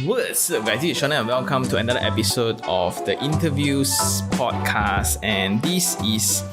What's up, guys? This is Sean and welcome to another episode of the Interviews podcast. And this is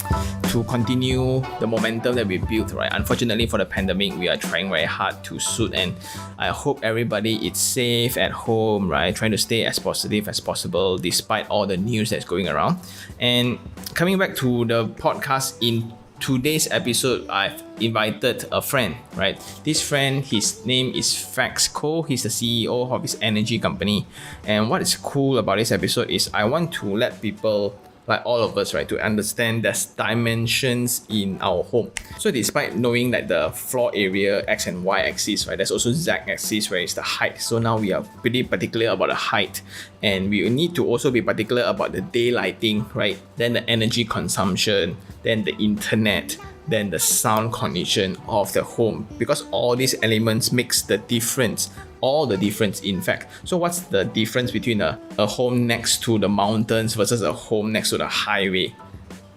to continue the momentum that we built, right? Unfortunately, for the pandemic, we are trying very hard to suit, and I hope everybody is safe at home, right? Trying to stay as positive as possible despite all the news that's going around. And coming back to the podcast, in today's episode, I've invited a friend, right? This friend, his name is Frax Cole. He's the CEO of his energy company. And what is cool about this episode is I want to let people, like all of us, right, to understand there's dimensions in our home. So despite knowing that the floor area X and Y axis, right, there's also Z axis where it's the height. So now we are pretty particular about the height, and we need to also be particular about the daylighting, right? Then the energy consumption, then the internet, then the sound condition of the home, because all these elements makes the difference, all the difference in fact. So what's the difference between a home next to the mountains versus a home next to the highway?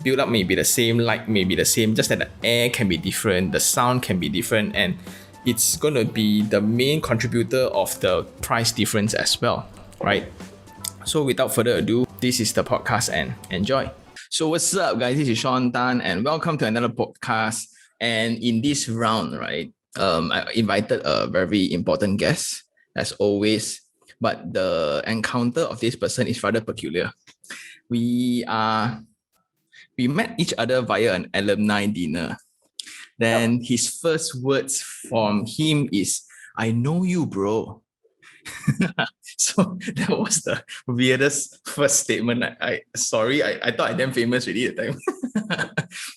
Build up may be the same, light may be the same, just that the air can be different, the sound can be different, and it's going to be the main contributor of the price difference as well, right? So without further ado, this is the podcast and enjoy. So what's up, guys? This is Sean Tan, and welcome to another podcast. And in this round, right, I invited a very important guest, as always. But the encounter of this person is rather peculiar. We met each other via an alumni dinner. Then his first words from him is, "I know you, bro." So that was the weirdest first statement. I thought I damn famous already at the time.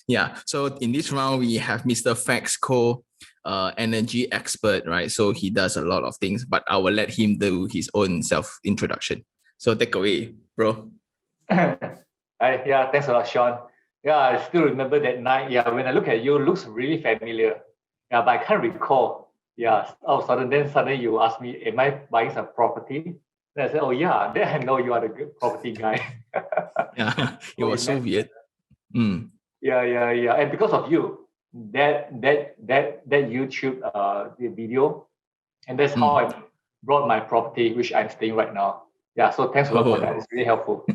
Yeah. So in this round we have Mr. Frax Cole, energy expert, right? So he does a lot of things, but I will let him do his own self introduction. So take away, bro. Yeah, thanks a lot, Sean. Yeah, I still remember that night. Yeah, when I look at you, it looks really familiar. Yeah, but I can't recall. Yeah, then suddenly you ask me, am I buying some property? Then I said, oh yeah, then I know you are the good property guy. Yeah, it was so weird. Mm. Yeah. And because of you, that YouTube the video, and that's how I brought my property, which I'm staying right now. Yeah, so thanks a lot for that. It's really helpful.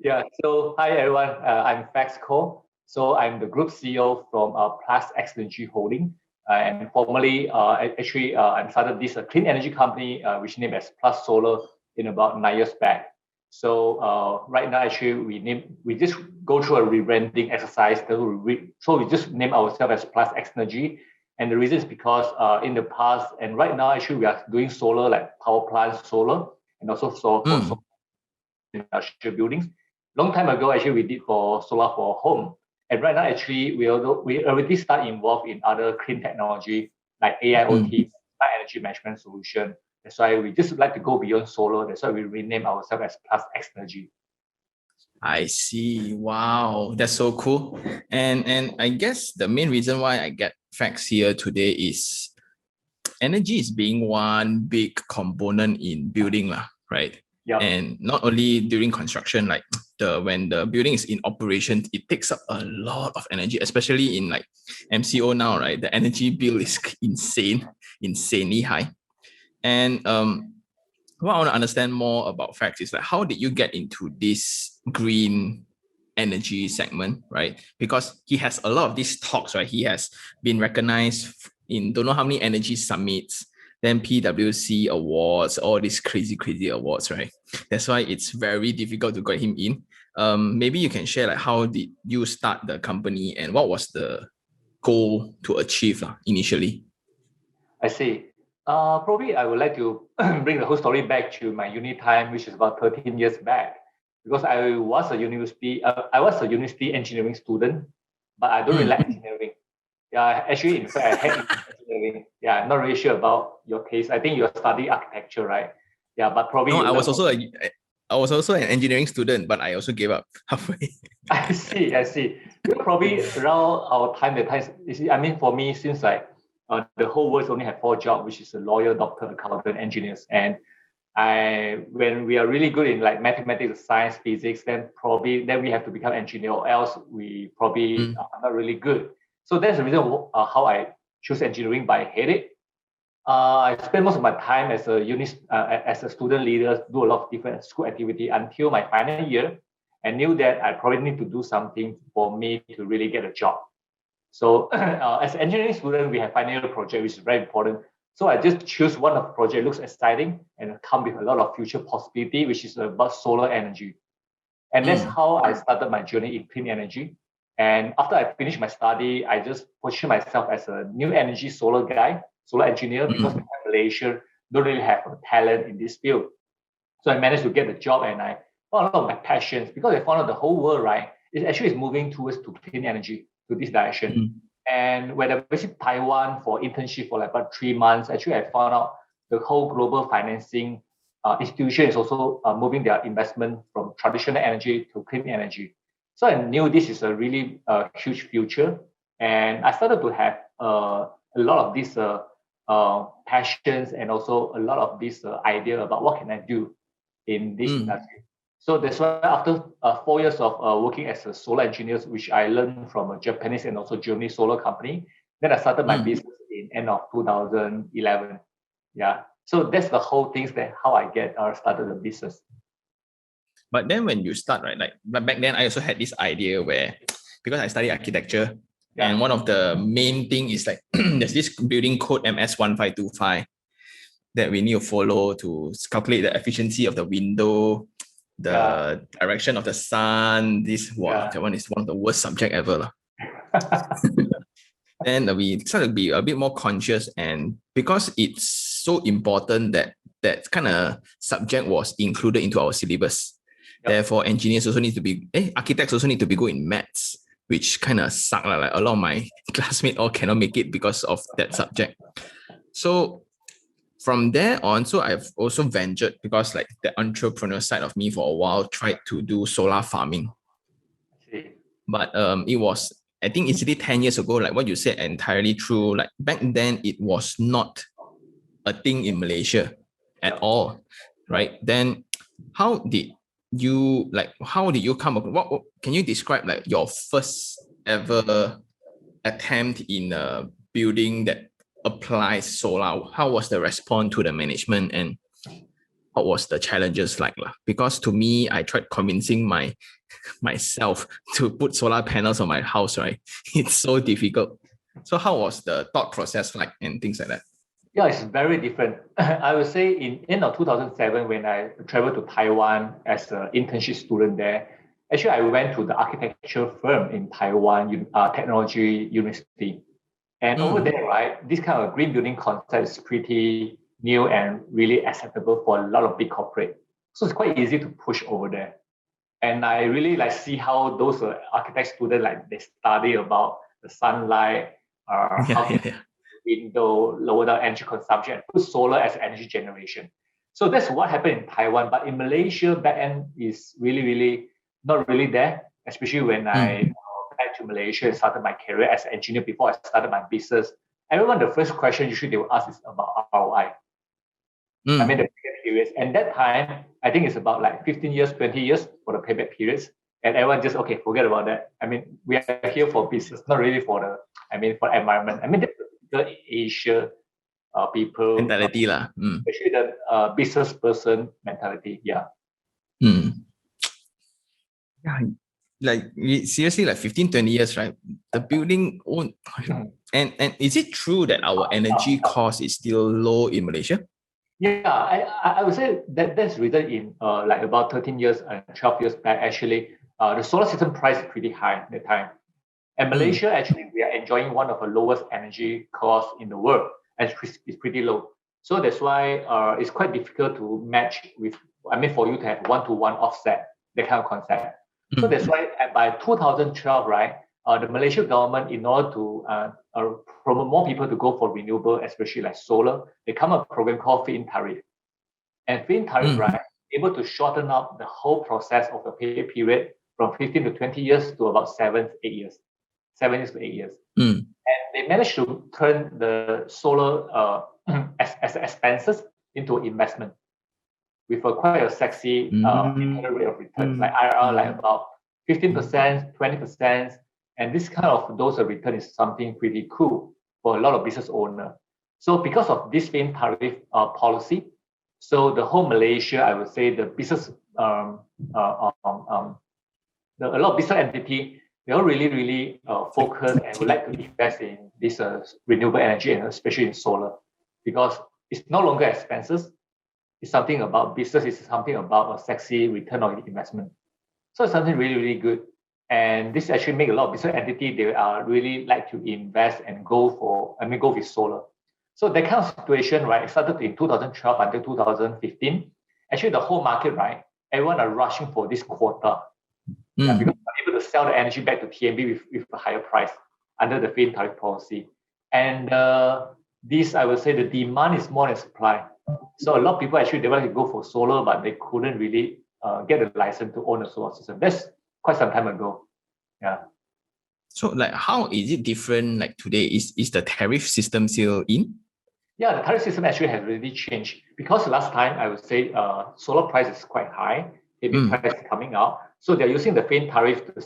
Yeah. So hi everyone, I'm Frax Cole. So I'm the group CEO from Plus Energy Holding, and formerly, I started this clean energy company, which named as Plus Solar in about 9 years back. So right now, actually, we just go through a rebranding exercise. So we just name ourselves as Plus Energy, and the reason is because in the past and right now, actually, we are doing solar like power plant solar and also solar industrial buildings. Long time ago, actually, we did for solar for home. And right now, actually, we already start involved in other clean technology like AIoT, energy management solution. That's why we just like to go beyond solar. That's why we rename ourselves as Plus X Energy. I see. Wow, that's so cool. And I guess the main reason why I get Frax here today is energy is being one big component in building, right? Yep. And not only during construction, like when the building is in operation, it takes up a lot of energy, especially in like MCO now, right? The energy bill is insanely high. And what I want to understand more about Frax is like, how did you get into this green energy segment, right? Because he has a lot of these talks, right? He has been recognized in don't know how many energy summits, then PwC awards, all these crazy awards, right? That's why it's very difficult to get him in. Maybe you can share like how did you start the company and what was the goal to achieve initially? I see. Probably I would like to bring the whole story back to my uni time, which is about 13 years back, because I was a university engineering student, but I don't really like engineering. Yeah, actually, in fact, I hate engineering. Yeah, I'm not really sure about your case. I think you're studying architecture, right? Yeah, but probably no, I was also an engineering student, but I also gave up halfway. I see. Probably around our time, you see, I mean, for me, since like the whole world only have 4 jobs, which is a lawyer, doctor, accountant, engineers, and when we are really good in like mathematics, science, physics, then we have to become engineer, or else we probably are not really good. So that's the reason how I choose engineering, but I hate it. I spent most of my time as as a student leader, do a lot of different school activity until my final year. I knew that I probably need to do something for me to really get a job. So as an engineering student, we have final year project, which is very important. So I just choose one of the project looks exciting and come with a lot of future possibility, which is about solar energy. And that's how I started my journey in clean energy. And after I finished my study, I just positioned myself as a new energy solar guy, solar engineer, because Malaysia don't really have a talent in this field. So I managed to get the job and I found a lot of my passions because I found out the whole world, right, is moving towards to clean energy, to this direction. And when I visited Taiwan for internship for like about 3 months, actually I found out the whole global financing institution is also moving their investment from traditional energy to clean energy. So I knew this is a really huge future, and I started to have a lot of these passions and also a lot of this idea about what can I do in this industry. So that's why after 4 years of working as a solar engineer, which I learned from a Japanese and also Germany solar company, then I started my business in end of 2011. Yeah. So that's the whole things that how I get started the business. But then when you start, right, like back then I also had this idea where, because I study architecture, and one of the main thing is like there's this building code MS1525 that we need to follow to calculate the efficiency of the window, the direction of the sun. That one is one of the worst subject ever. Then we started to be a bit more conscious, and because it's so important that that kind of subject was included into our syllabus. Therefore, engineers also need to be, architects also need to be good in maths, which kind of suck. Like a lot of my classmates all cannot make it because of that subject. So from there on, so I've also ventured, because like the entrepreneur side of me for a while tried to do solar farming. But it was, I think it's really 10 years ago, like what you said, entirely true. Like back then, it was not a thing in Malaysia at all, right? Then how did you come up? What can you describe like your first ever attempt in a building that applies solar? How was the response to the management, and what was the challenges like? Because to me, I tried convincing myself to put solar panels on my house, right? It's so difficult. So how was the thought process like and things like that? Yeah, it's very different. I would say in end of 2007, when I traveled to Taiwan as an internship student there, actually I went to the architecture firm in Taiwan, Technology University. And over there, right, this kind of green building concept is pretty new and really acceptable for a lot of big corporate. So it's quite easy to push over there. And I really like see how those architect students, like they study about the sunlight, window, lower down energy consumption, and put solar as energy generation. So that's what happened in Taiwan. But in Malaysia, back end is really, really not really there, especially when I back to Malaysia and started my career as an engineer before I started my business. Everyone, the first question usually they will ask is about ROI. I mean, the payback periods. And that time, I think it's about like 15 years, 20 years for the payback periods. And everyone just, okay, forget about that. I mean, we are here for business, not really for for environment. I mean, the Asia people mentality especially the business person mentality. Yeah. Yeah, like seriously, like 15, 20 years, right? The building won't. And is it true that our energy cost is still low in Malaysia? Yeah, I would say that's written in like about 13 years and 12 years back. Actually, the solar system price is pretty high at that time. And Malaysia, actually, we are enjoying one of the lowest energy costs in the world, and it's pretty low. So that's why it's quite difficult to match with, for you to have one-to-one offset, that kind of concept. So that's why by 2012, right, the Malaysian government, in order to promote more people to go for renewable, especially like solar, they come up with a program called feed-in tariff. And feed-in tariff, right, able to shorten up the whole process of the pay period from 15 to 20 years to about 7 to 8 years. 7 years to 8 years. And they managed to turn the solar as expenses into investment with quite a sexy internal rate of return, like IRR, like about 15%, 20%. And this kind of those return is something pretty cool for a lot of business owner. So because of this feed-in tariff policy, so the whole Malaysia, I would say the business, a lot of business entity, they all really focus and would like to invest in this renewable energy and especially in solar, because it's no longer expenses. It's something about business. It's something about a sexy return on investment. So it's something really good. And this actually make a lot of business entity, they are really like to invest and go with solar. So that kind of situation, right, started in 2012 until 2015. Actually, the whole market, right, everyone are rushing for this quota. Yeah, because they're able to sell the energy back to TNB with a higher price under the feed-in tariff policy. And this, I would say, the demand is more than supply. So a lot of people actually, they want to go for solar, but they couldn't really get a license to own a solar system. That's quite some time ago. Yeah. So like, how is it different like today? Is the tariff system still in? Yeah, the tariff system actually has really changed, because last time I would say solar price is quite high, EV price is coming out. So they're using the feed-in tariff to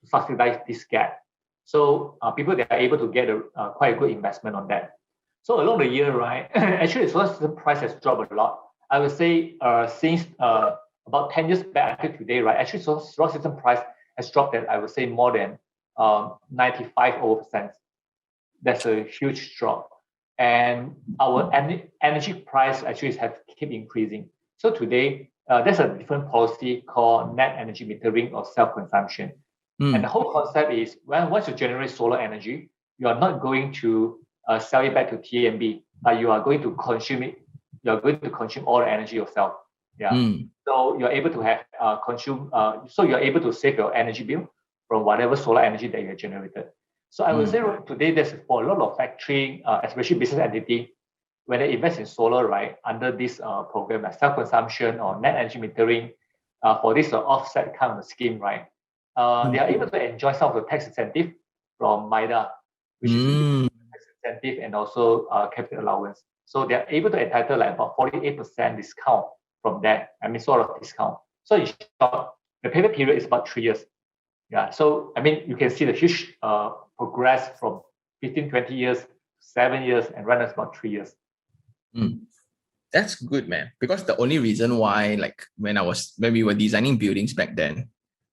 subsidize this gap. So people, they are able to get quite a good investment on that. So along the year, right, actually solar system price has dropped a lot. I would say since about 10 years back until today, right, actually solar system price has dropped at, I would say, more than 95%. That's a huge drop. And our energy price actually has keep increasing. So today, there's a different policy called net energy metering or self-consumption. And the whole concept is, once you generate solar energy, you are not going to sell it back to TNB, but you are going to consume it. You are going to consume all the energy yourself. Yeah. So you're able to have so you're able to save your energy bill from whatever solar energy that you have generated. So I would say today, there's for a lot of factory, especially business entity, when they invest in solar, right, under this program like self-consumption or net energy metering, for this offset kind of scheme, right, they are able to enjoy some of the tax incentive from MIDA, which is tax incentive and also capital allowance. So they're able to entitle like about 48% discount from that. I mean, sort of discount. So in short, the payback period is about 3 years. Yeah, so I mean, you can see the huge progress from 15, 20 years, 7 years, and right now it's about 3 years. That's good, man. Because the only reason why, like when we were designing buildings back then,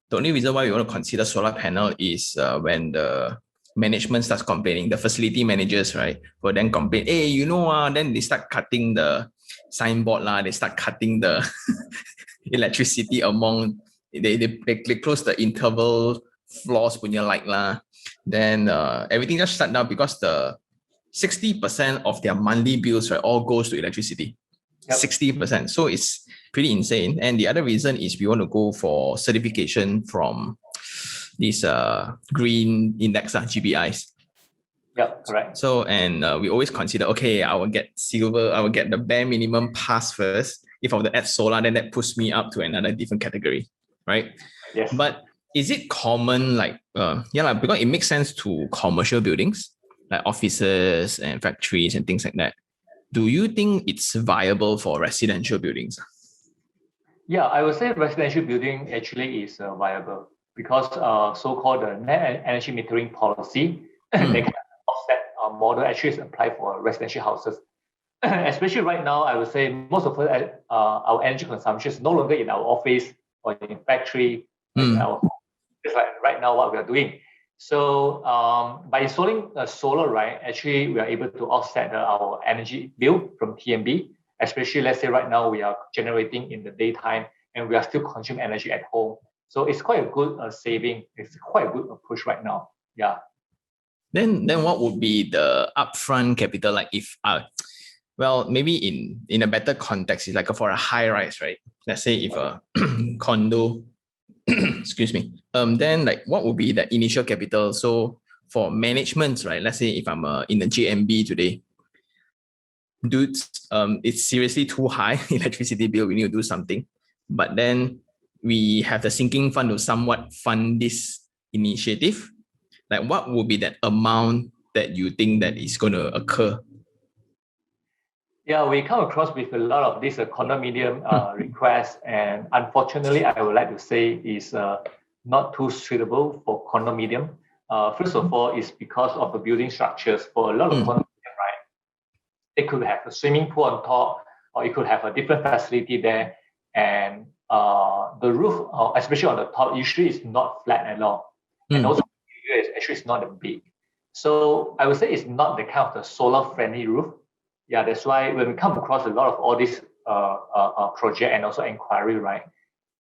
the only reason why we want to consider solar panel is when the management starts complaining, the facility managers, right, will then complain, hey, then they start cutting the signboard, they start cutting the electricity among, they close the interval floors punya light then everything just shut down because the 60% of their monthly bills, right, all goes to electricity. 60%. So it's pretty insane. And the other reason is we want to go for certification from these green index, GBIs. Yeah, correct. So, and we always consider, okay, I will get silver, I will get the bare minimum pass first. If I were to add solar, then that puts me up to another different category, right? Yes. But is it common, like, because it makes sense to commercial buildings, like offices and factories and things like that. Do you think it's viable for residential buildings? Yeah, I would say residential building actually is viable because so-called the net energy metering policy, they can offset model actually is applied for residential houses. Especially right now, I would say most of our energy consumption is no longer in our office or in factory. It's like right now what we are doing. So by installing solar, right, actually we are able to offset our energy bill from TNB. Especially, let's say right now we are generating in the daytime and we are still consuming energy at home. So it's quite a good saving. It's quite a good push right now. Yeah. Then what would be the upfront capital? Like if maybe in a better context, it's like for a high rise, right? Let's say if a condo, excuse me, then like what would be the initial capital? So for management, right? Let's say if I'm in the JMB today, it's seriously too high electricity bill, we need to do something. But then we have the sinking fund to somewhat fund this initiative. Like what would be that amount that you think that is going to occur? Yeah, we come across with a lot of these condominium requests, and unfortunately, I would like to say is not too suitable for condominium. First of all, it's because of the building structures. For a lot of condominium, right, It could have a swimming pool on top, or it could have a different facility there. And the roof, especially on the top, usually is not flat at all. And also, it's not that big. So I would say it's not the kind of the solar friendly roof. Yeah, that's why when we come across a lot of all these project and also inquiry, right?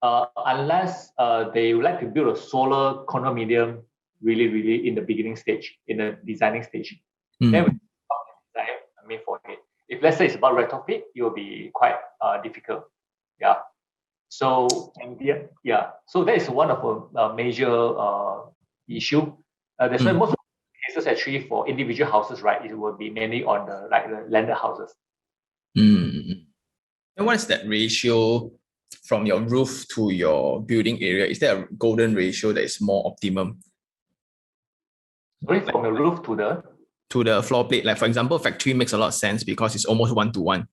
Unless they would like to build a solar condominium really in the beginning stage, in the designing stage, then we design, for it. If let's say it's about retrofit, it will be quite difficult. Yeah. So so that is one of a major issue. That's why most of the cases actually for individual houses, right, it will be mainly on the landed houses. And what is that ratio from your roof to your building area? Is there a golden ratio that is more optimum? Sorry, from the roof to the floor plate. Like for example, factory makes a lot of sense because it's almost 1-to-1.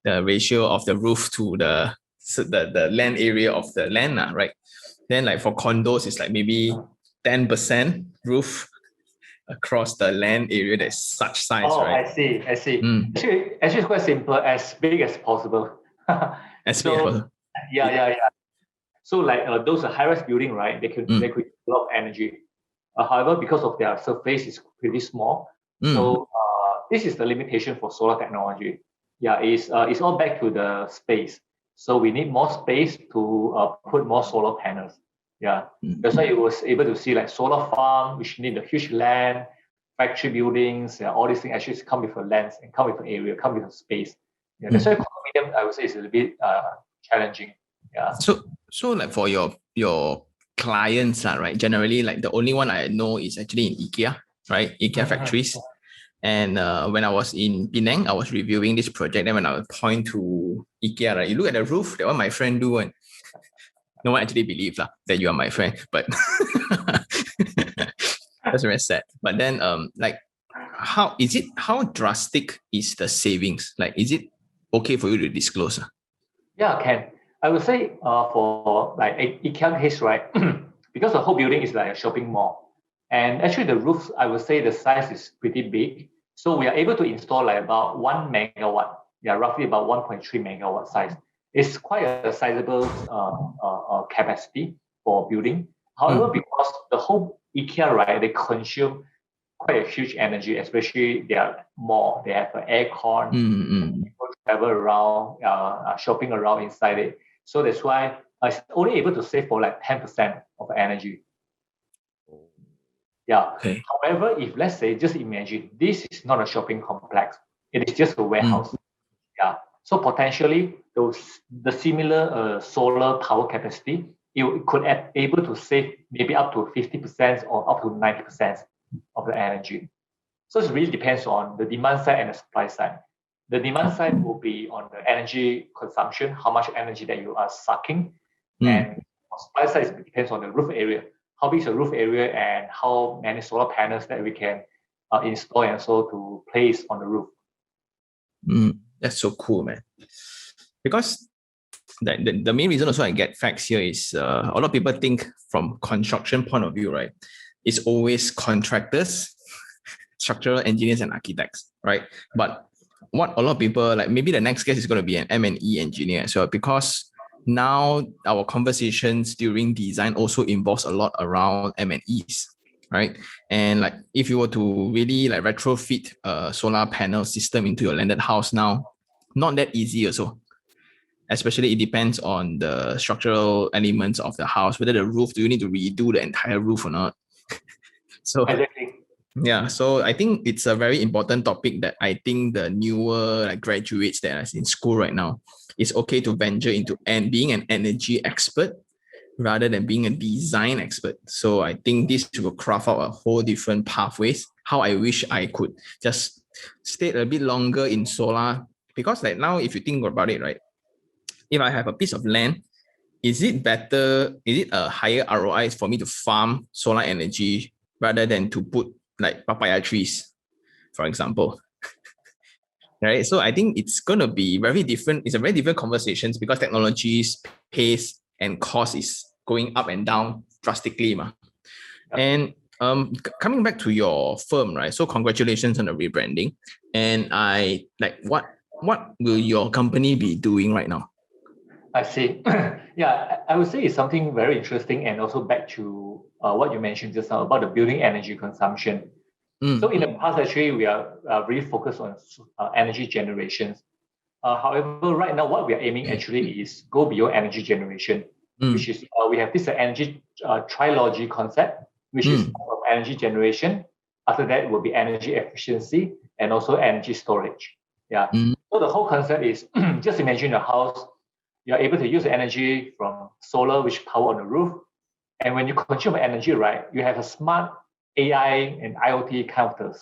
The ratio of the roof to the land area of the land, right? Then like for condos, it's like maybe 10% roof across the land area that's such size, right? I see. Actually, it's quite simple, as big as possible. As big as possible. Yeah. So like those high-rise building, right? They could use a lot of energy. However, because of their surface is pretty small, so this is the limitation for solar technology. Yeah, it's all back to the space. So we need more space to put more solar panels. Yeah, that's why it was able to see like solar farm, which need a huge land, factory buildings, all these things actually come with a land and come with an area, come with a space. Yeah, that's why condominium, I would say, is a little bit challenging. Yeah. So like for your clients, right? Generally, like the only one I know is actually in Ikea, right? Ikea factories. And when I was in Penang, I was reviewing this project. Then when I would point to Ikea, right, you look at the roof, that one my friend do one. No one actually believes that you are my friend, but that's very sad. But then like how drastic is the savings? Like, is it okay for you to disclose? Yeah, can. I would say for like Ikea case, right? Because the whole building is like a shopping mall. And actually the roofs, I would say the size is pretty big. So we are able to install like about 1 megawatt. Yeah, roughly about 1.3 megawatt size. It's quite a sizable capacity for building. However, because the whole Ikea, right, they consume quite a huge energy, especially their mall. They have an aircon, people travel around, shopping around inside it. So that's why it's only able to save for like 10% of energy. Yeah. Okay. However, if let's say, just imagine, this is not a shopping complex. It is just a warehouse. Yeah. So potentially, the similar solar power capacity, it could able to save maybe up to 50% or up to 90% of the energy. So it really depends on the demand side and the supply side. The demand side will be on the energy consumption, how much energy that you are sucking. And on supply side, it depends on the roof area. How big is the roof area and how many solar panels that we can install and so to place on the roof. That's so cool, man. Because the main reason also I get facts here is a lot of people think from construction point of view, right? It's always contractors, structural engineers and architects, right? But what a lot of people, like maybe the next guest is going to be an M&E engineer. So because now our conversations during design also involves a lot around M&Es, right? And like if you were to really like retrofit a solar panel system into your landed house now, not that easy also. Especially it depends on the structural elements of the house, whether the roof, do you need to redo the entire roof or not? So exactly. Yeah, so I think it's a very important topic that I think the newer like graduates that are in school right now, it's okay to venture into and being an energy expert rather than being a design expert. So I think this will craft out a whole different pathways. How I wish I could just stay a bit longer in solar, because like now if you think about it, right, if I have a piece of land, is it a higher ROI for me to farm solar energy rather than to put like papaya trees, for example? Right. So I think it's going to be very different. It's a very different conversations because technologies, pace, and cost is going up and down drastically. And Coming back to your firm, right? So congratulations on the rebranding. And I like what will your company be doing right now? I see. Yeah, I would say it's something very interesting, and also back to what you mentioned just now about the building energy consumption. So in the past, actually, we are really focused on energy generations. However, right now, what we are aiming actually is go beyond energy generation, which is we have this energy trilogy concept, which is energy generation. After that will be energy efficiency and also energy storage. Yeah. So the whole concept is just imagine a house. You're able to use the energy from solar, which power on the roof. And when you consume energy, right, you have a smart AI and IoT kind of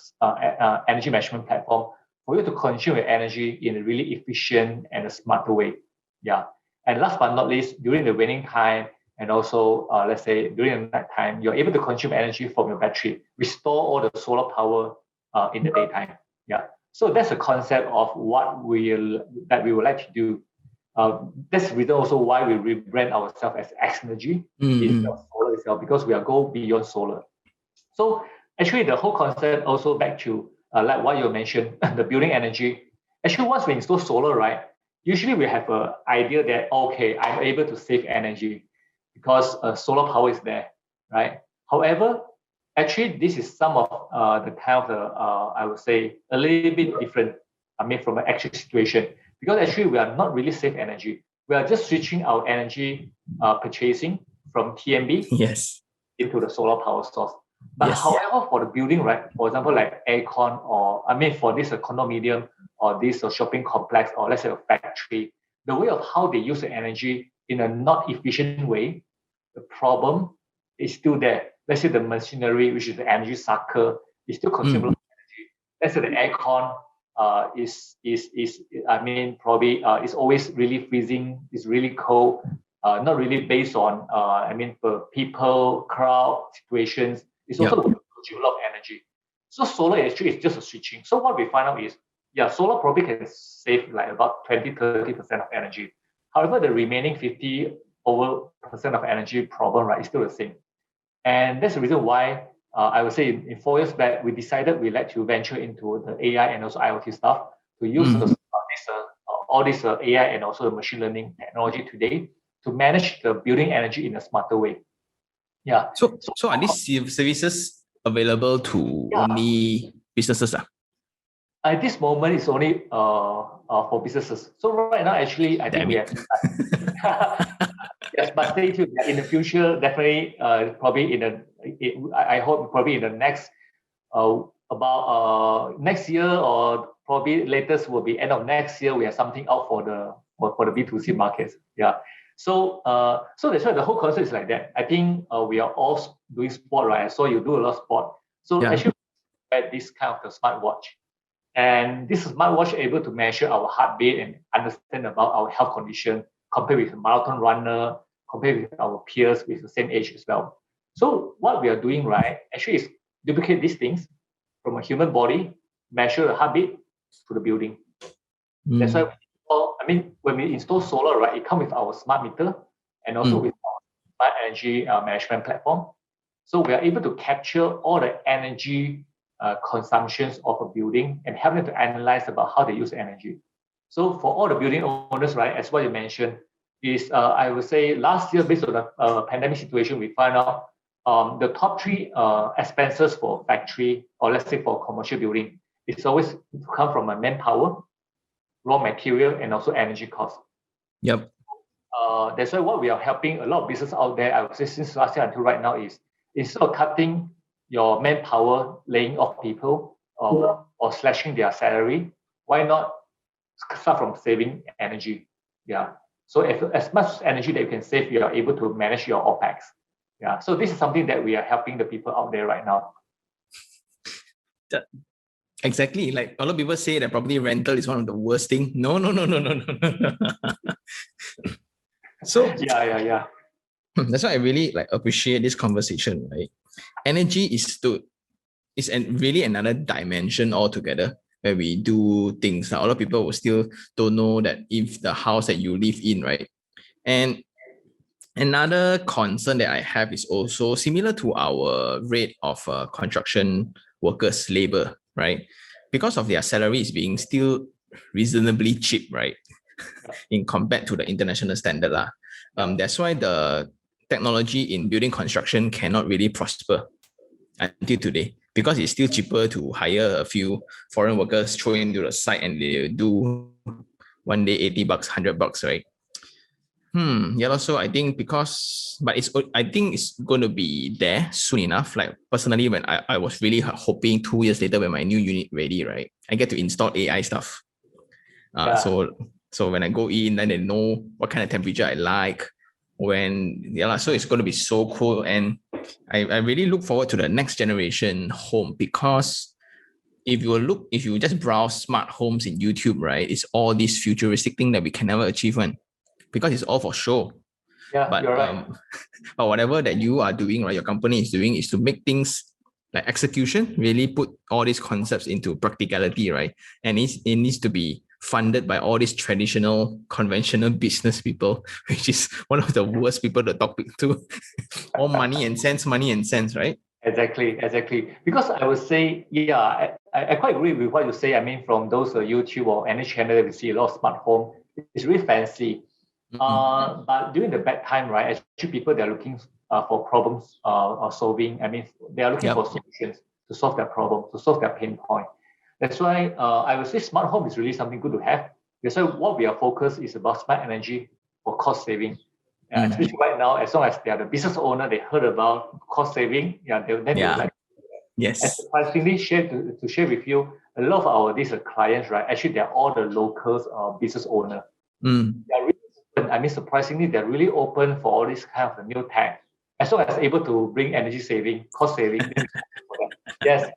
energy management platform for you to consume your energy in a really efficient and a smarter way. Yeah. And last but not least, during the raining time and also, let's say, during the night time, you're able to consume energy from your battery, restore all the solar power in the daytime. Yeah. So that's the concept of what we would like to do. That's the reason also why we rebrand ourselves as X Energy instead of solar itself, because we are go beyond solar. So actually, the whole concept also back to like what you mentioned, the building energy. Actually, once we install solar, right, usually we have an idea that, okay, I'm able to save energy because solar power is there, right? However, actually, this is some of the kind of the, I would say, a little bit different, I mean, from an actual situation. Because actually, we are not really save energy. We are just switching our energy purchasing from TMB Yes. into the solar power source. But Yes. however, for the building, right, for example, like aircon, or I mean, for this condominium or this shopping complex, or let's say a factory, the way of how they use the energy in a not efficient way, the problem is still there. Let's say the machinery, which is the energy sucker, is still consuming a lot of energy. Let's say the aircon is I mean, probably is always really freezing, is really cold, not really based on I mean, for people, crowd situations. It's also consume a lot of energy. So solar actually is just a switching. So what we find out is, yeah, solar probably can save like about 20-30% of energy. However, the remaining 50 over percent of energy problem, right, is still the same. And that's the reason why I would say in 4 years back, we decided we'd like to venture into the AI and also IoT stuff to use all this AI and also the machine learning technology today to manage the building energy in a smarter way. Yeah. So are these services available to only businesses? At this moment, it's only for businesses. So right now, actually, I think we have. Yes, but stay tuned. In the future, definitely, probably I hope probably in the next about next year, or probably latest will be end of next year. We have something out for the B2C markets. Yeah. So so that's why the whole concept is like that. I think we are all doing sport, right? So you do a lot of sport. So actually, at this kind of the smartwatch. And this smartwatch able to measure our heartbeat and understand about our health condition, compared with a marathon runner, compared with our peers with the same age as well. So what we are doing, right, actually is duplicate these things from a human body, measure the heartbeat to the building. That's why when we install solar, right, it comes with our smart meter and also with our smart energy management platform. So we are able to capture all the energy consumptions of a building and help them to analyze about how they use energy. So for all the building owners, right, as what you mentioned, is I would say last year, based on the pandemic situation, we found out the top three expenses for factory, or let's say for commercial building, it's always come from a manpower, raw material, and also energy cost. Yep. That's why what we are helping a lot of business out there, I would say since last year until right now, is instead of cutting your manpower, laying off people, or slashing their salary, why not start from saving energy? Yeah. So as much energy that you can save, you are able to manage your OPEX. Yeah. So this is something that we are helping the people out there right now. Exactly. Like a lot of people say that property rental is one of the worst thing. No. So yeah. That's why I really appreciate this conversation, right? Energy is really another dimension altogether where we do things. A lot of people will still don't know that if the house that you live in, right? And Another concern that I have is also similar to our rate of construction workers' labor, right? Because of their salaries being still reasonably cheap, right? In compared to the international standard. That's why the technology in building construction cannot really prosper until today because it's still cheaper to hire a few foreign workers, throw into the site and they do one day $80, $100, right? Yeah, so I think but I think it's going to be there soon enough. Like personally, when I was really hoping 2 years later when my new unit ready, right, I get to install AI stuff. So when I go in, then they know what kind of temperature I like. So it's going to be so cool. And I really look forward to the next generation home because if you just browse smart homes in YouTube, right, it's all these futuristic thing that we can never achieve one because it's all for show. Yeah, But you're right. But whatever that you are doing, right, your company is doing is to make things like execution, really put all these concepts into practicality, right? And it needs to be funded by all these traditional, conventional business people, which is one of the worst people to talk to. All money and cents, right? Exactly. Because I would say, I quite agree with what you say. I mean, from those YouTube or any channel that we see a lot of smart home, it's really fancy. But during the bad time, right, actually people they're looking for problems or solving. I mean, they are looking for solutions to solve their problem, to solve their pain point. That's why I would say smart home is really something good to have. That's why what we are focused is about smart energy for cost saving. Especially right now, as long as they are the business owner, they heard about cost saving. They will like. Yes. And surprisingly, to share with you, a lot of our these clients, right? Actually, they're all the locals business owner. They're really open. I mean, surprisingly, they're really open for all this kind of new tech. As long as able to bring energy saving, cost saving. Yes.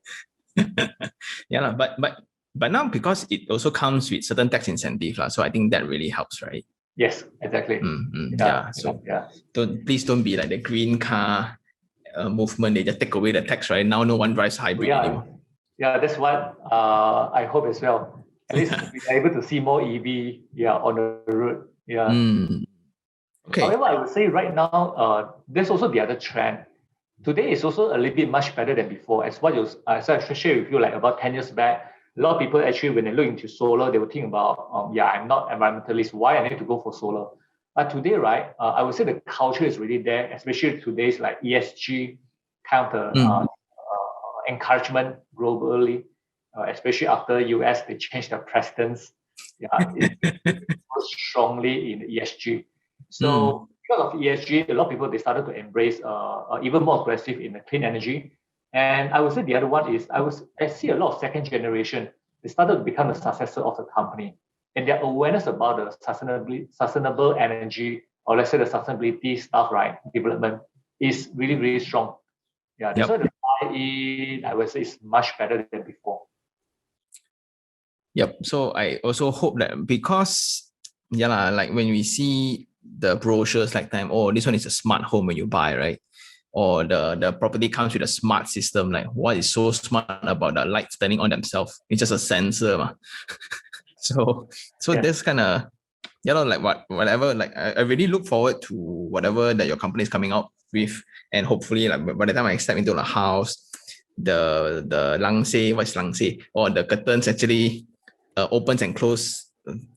But now because it also comes with certain tax incentive, so I think that really helps, right? Yes, exactly. Please don't be like the green car movement. They just take away the tax, right? Now no one drives hybrid anymore. Yeah, that's what I hope as well. At least we are able to see more EV on the road. Okay. However, I would say right now, there's also the other trend. Today is also a little bit much better than before. As I shared with you, like about 10 years back, a lot of people actually, when they look into solar, they will think about, I'm not environmentalist. Why I need to go for solar? But today, right, I would say the culture is really there, especially today's like ESG kind of encouragement globally, especially after US, they changed their presidents. It strongly in the ESG. So because of ESG, a lot of people, they started to embrace even more aggressive in the clean energy. And I would say the other one is I see a lot of second generation. They started to become the successor of the company, and their awareness about the sustainable energy, or let's say the sustainability stuff, right, development is really really strong. That's why the buy-in, I would say, is much better than before. So I also hope that because like when we see the brochures like time, this one is a smart home when you buy, right? Or the property comes with a smart system. Like what is so smart about the lights turning on themselves? It's just a sensor. So this kind of like whatever. Like I really look forward to whatever that your company is coming out with, and hopefully like by the time I step into the house, the langse, what's langse, or the curtains actually opens and close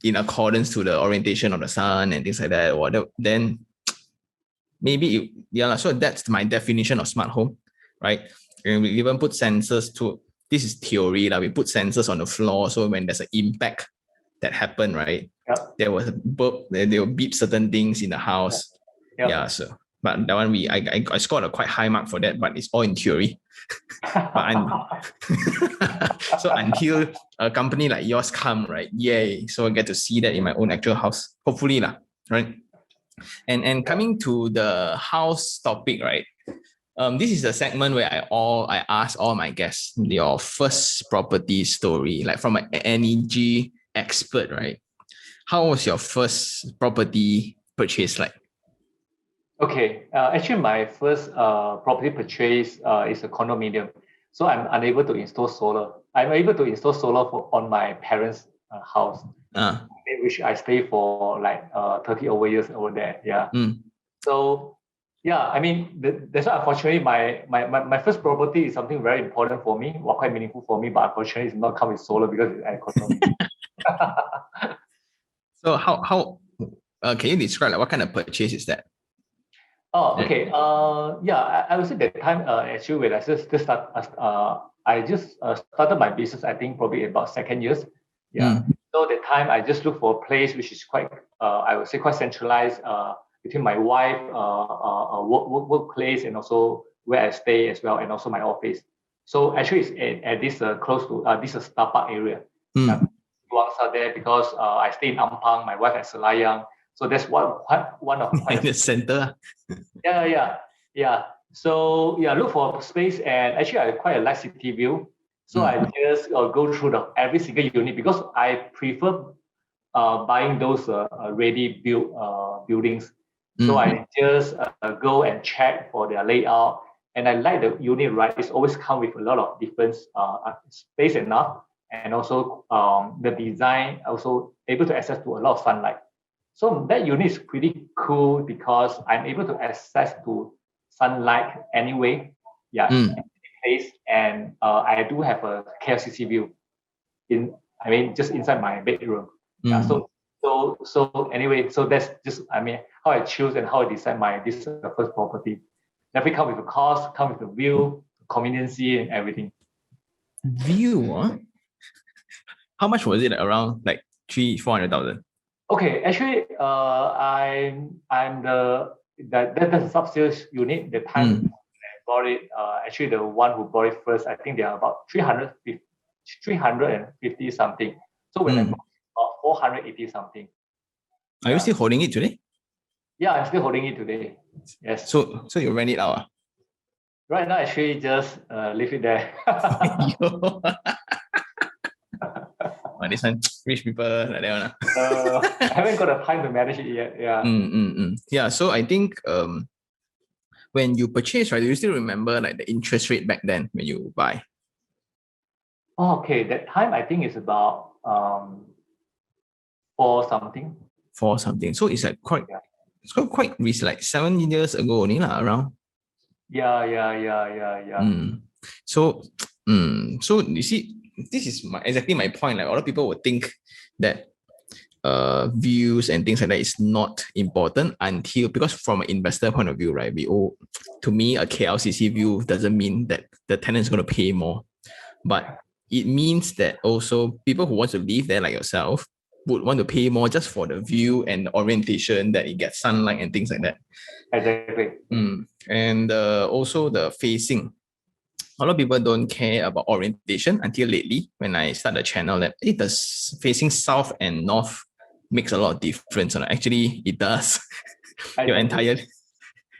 in accordance to the orientation of the sun and things like that. Or then maybe so that's my definition of smart home, right? And we even put sensors to, this is theory, we put sensors on the floor, so when there's an impact that happened, right, there was a burp, they will beep certain things in the house. So but that one I scored a quite high mark for that, but it's all in theory. So until a company like yours come, right, yay, so I get to see that in my own actual house, hopefully right? And coming to the house topic, right? This is a segment where I ask all my guests your first property story, like from an energy expert, right? How was your first property purchase like? Okay, actually my first property purchase is a condominium. So I'm unable to install solar. I'm able to install solar on my parents' house, which I stay for like 30 over years over there. So yeah, I mean, that's why unfortunately my first property is something very important for me, quite meaningful for me, but unfortunately it's not come with solar because it's economic. So how can you describe like what kind of purchase is that? Oh, okay. Yeah, I would say that time, actually, when I I just started my business, I think probably about second years. Yeah. Mm. So that time, I just look for a place which is quite, I would say, quite centralized between my wife, workplace, and also where I stay as well, and also my office. So actually, it's at this close to this Star Park area. Yeah, Mm. ones are there because I stay in Ampang, my wife at Selayang. So that's one of In quite the center. yeah. So yeah, look for space, and actually I quite like city view. So I just go through the every single unit because I prefer buying those ready built buildings. So I just go and check for their layout, and I like the unit. Right, it's always come with a lot of different space enough, and also the design also able to access to a lot of sunlight. So that unit is pretty cool because I'm able to access to sunlight anyway. Yeah, Mm. in any place, and I do have a KLCC view in. I mean, just inside my bedroom. Yeah. Mm. So anyway, so that's just I mean how I choose and how I decide my this first property. Definitely come with a cost, come with a view, conveniency, and everything. View, huh? How much was it? Around like 300,000-400,000. Okay, actually, I'm that's a sub-sales unit. The time I bought it, actually the one who bought it first, I think they are about 350 something. So when I bought it, about 480 something. Are you Yeah, still holding it today? yeah, I'm still holding it today. Yes. So you rent it out? Right now, actually, just leave it there. Yo. Oh, this one, rich people like that one. I haven't got the time to manage it yet. Yeah. Yeah, so I think when you purchase, right, do you still remember like the interest rate back then when you buy? Oh, okay, that time I think it's about four something. For something. So it's like quite Yeah. it's quite recent, like 7 years ago only lah, around. Yeah. So so you see, this is exactly my point. Like a lot of people would think that views and things like that is not important until, because from an investor point of view, right? To me, a KLCC view doesn't mean that the tenant is going to pay more, but it means that also people who want to live there like yourself would want to pay more just for the view and the orientation that it gets sunlight and things like that. Exactly. And also the facing. A lot of people don't care about orientation until lately when I start the channel that it does facing south and north makes a lot of difference. And actually it does. Your entire,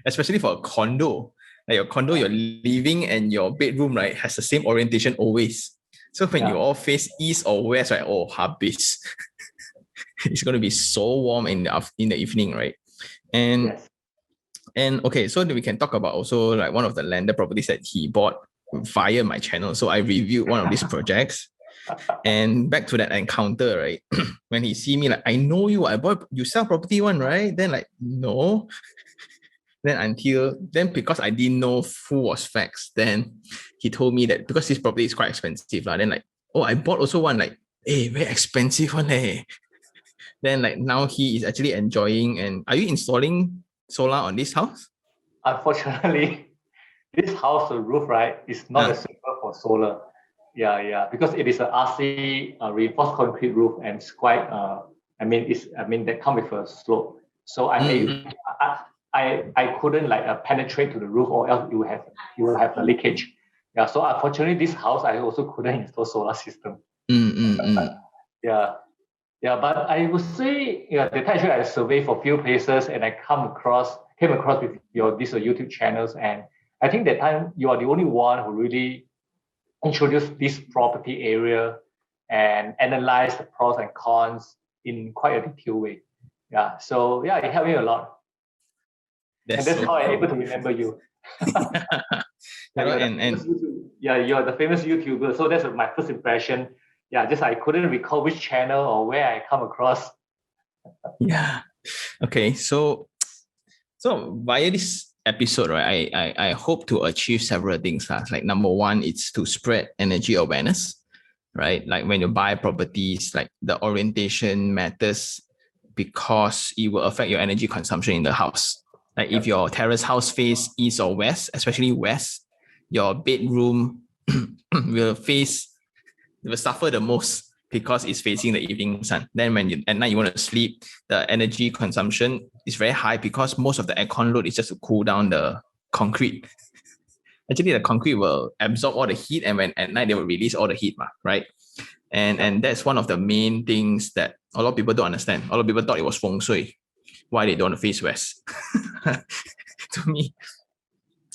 especially for a condo, like your condo, your living and your bedroom, right, has the same orientation always. So when you all face east or west, right, oh, habis. It's going to be so warm in the evening, right? And okay, so we can talk about also like one of the landed properties that he bought via my channel. So I reviewed one of these projects. And back to that encounter, right? When he see me, like, I know you, you sell property one, right? Then like, no. Then because I didn't know who was Frax, then he told me that because this property is quite expensive. Then like, oh, I bought also one, like, hey, very expensive one, hey. Then like now he is actually enjoying. And are you installing solar on this house? Unfortunately, this house, the roof, right, is not suitable for solar. Yeah, because it is a RC reinforced concrete roof, and it's quite. That come with a slope. So I couldn't like penetrate to the roof, or else you will have a leakage. Yeah. So unfortunately, this house I also couldn't install solar system. Yeah, but I would say, the time actually I surveyed for a few places, and I came across with these YouTube channels, and I think that time you are the only one who really introduced this property area and analyzed the pros and cons in quite a detailed way. Yeah, so yeah, it helped me a lot. That's so how I'm able to remember you. You're the famous YouTuber, so that's my first impression. Yeah, just I couldn't recall which channel or where I come across. Yeah. Okay. So So via this episode, right, I hope to achieve several things. Like number one, it's to spread energy awareness, right? Like when you buy properties, like the orientation matters because it will affect your energy consumption in the house. Like if your terrace house face east or west, especially west, your bedroom will suffer the most because it's facing the evening sun. Then when you at night you want to sleep, the energy consumption is very high because most of the aircon load is just to cool down the concrete. Actually, the concrete will absorb all the heat, and when at night they will release all the heat, right? And that's one of the main things that a lot of people don't understand. A lot of people thought it was feng shui, why they don't want to face west. To me,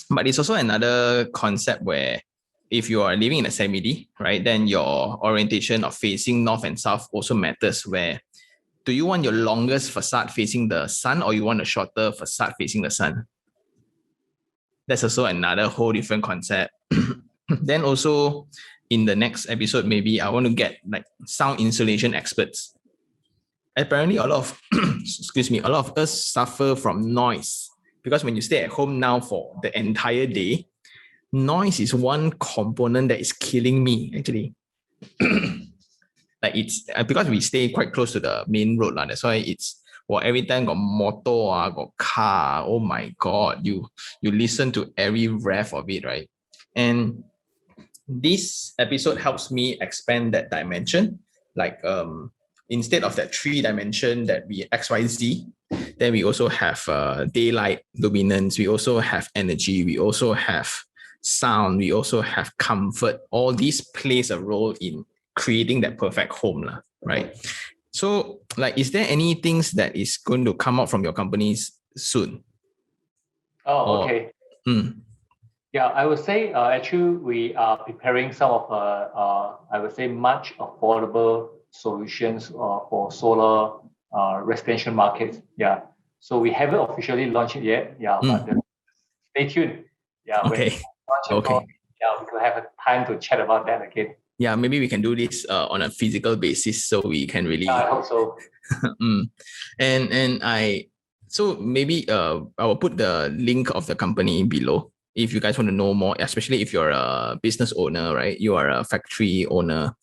but it's also another concept where if you are living in a CBD, right, then your orientation of facing north and south also matters. Where do you want your longest facade facing the sun, or you want a shorter facade facing the sun? That's also another whole different concept. Then also in the next episode, maybe I want to get like sound insulation experts. Apparently, a lot of a lot of us suffer from noise because when you stay at home now for the entire day, noise is one component that is killing me actually. Like it's because we stay quite close to the main road, that's why it's every time got motor, got car. Oh my god, you listen to every rev of it, right? And this episode helps me expand that dimension. Like instead of that 3 dimension that we XYZ, then we also have daylight luminance, we also have energy, we also have sound, we also have comfort. All these plays a role in creating that perfect home, right? So, like, is there any things that is going to come out from your companies soon? Oh, okay. Yeah, I would say actually we are preparing some of I would say much affordable solutions for solar residential markets. Yeah, so we haven't officially launched it yet. Yeah, but stay tuned. Yeah, when we launch it, yeah, we could have a time to chat about that again. Yeah, maybe we can do this on a physical basis so we can really. Yeah, I hope so. So maybe I will put the link of the company below if you guys want to know more, especially if you're a business owner, right? You are a factory owner.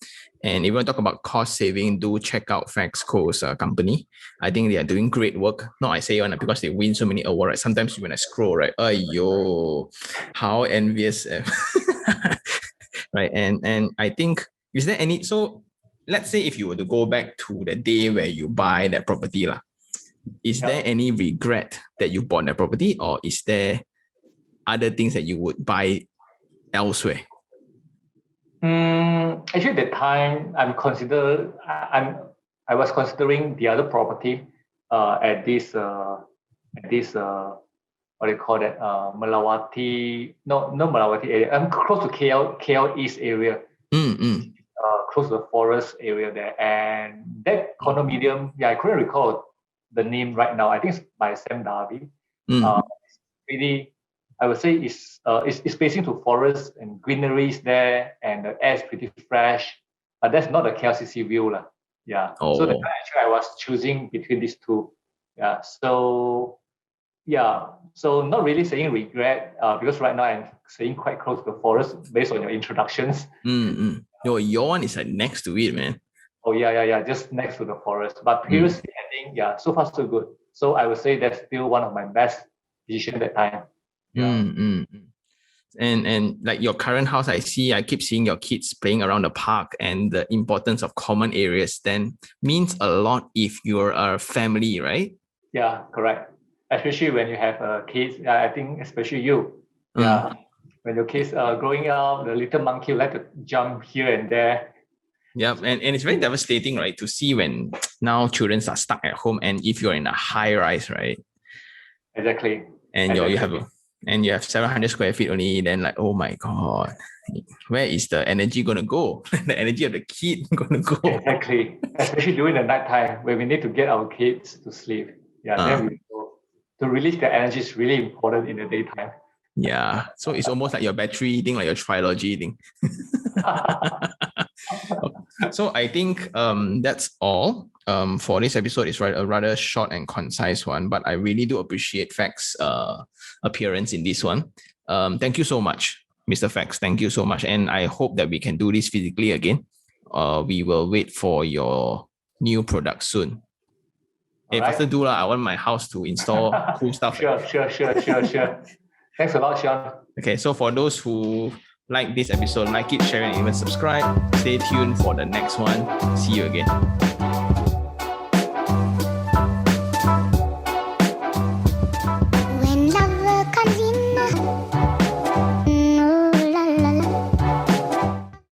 And if you want to talk about cost saving, do check out Frax Cole's company. I think they are doing great work. No, I say because they win so many awards. Right? Sometimes when I scroll, right? Yo, how envious. Right. And I think, is there any, so let's say if you were to go back to the day where you buy that property, is there any regret that you bought that property, or is there other things that you would buy elsewhere? Actually, at the time I was considering the other property at this what do you call that, Malawati, no Malawati area. I'm close to KL East area, close to the forest area there, and that condominium, I couldn't recall the name right now. I think it's by Sam Darby. Really, I would say it's facing to forests and greeneries there, and the air is pretty fresh. But that's not the KLCC view, Yeah. Oh. So actually, I was choosing between these two. Yeah. So not really saying regret because right now I'm staying quite close to the forest based on your introductions. Your one is like next to it, man. Oh yeah, just next to the forest. But previously, I think so far so good. So I would say that's still one of my best decisions at that time. Yeah. And like your current house, I keep seeing your kids playing around the park, and the importance of common areas then means a lot if you're a family, right? Yeah, correct. Especially when you have kids, I think especially you. Yeah, when your kids are growing up, the little monkey like to jump here and there. Yeah, and it's very devastating, right, to see when now children are stuck at home, and if you're in a high rise, right? Exactly. And you have 700 square feet only, then like, oh my god, where is the energy gonna go? The energy of the kid gonna go? Exactly. Especially during the nighttime when we need to get our kids to sleep. Yeah, then to release the energy is really important in the daytime. Yeah, so it's almost like your battery thing, like your trilogy thing. So I think that's all for this episode. It's a rather short and concise one, but I really do appreciate Fax appearance in this one. Thank you so much, Mr. Fax. Thank you so much, and I hope that we can do this physically again. We will wait for your new product soon. Hey, faster do lah. I want my house to install cool stuff. Sure. Thanks a lot, Sean. Okay, so for those who like this episode, like it, share, and even subscribe. Stay tuned for the next one. See you again.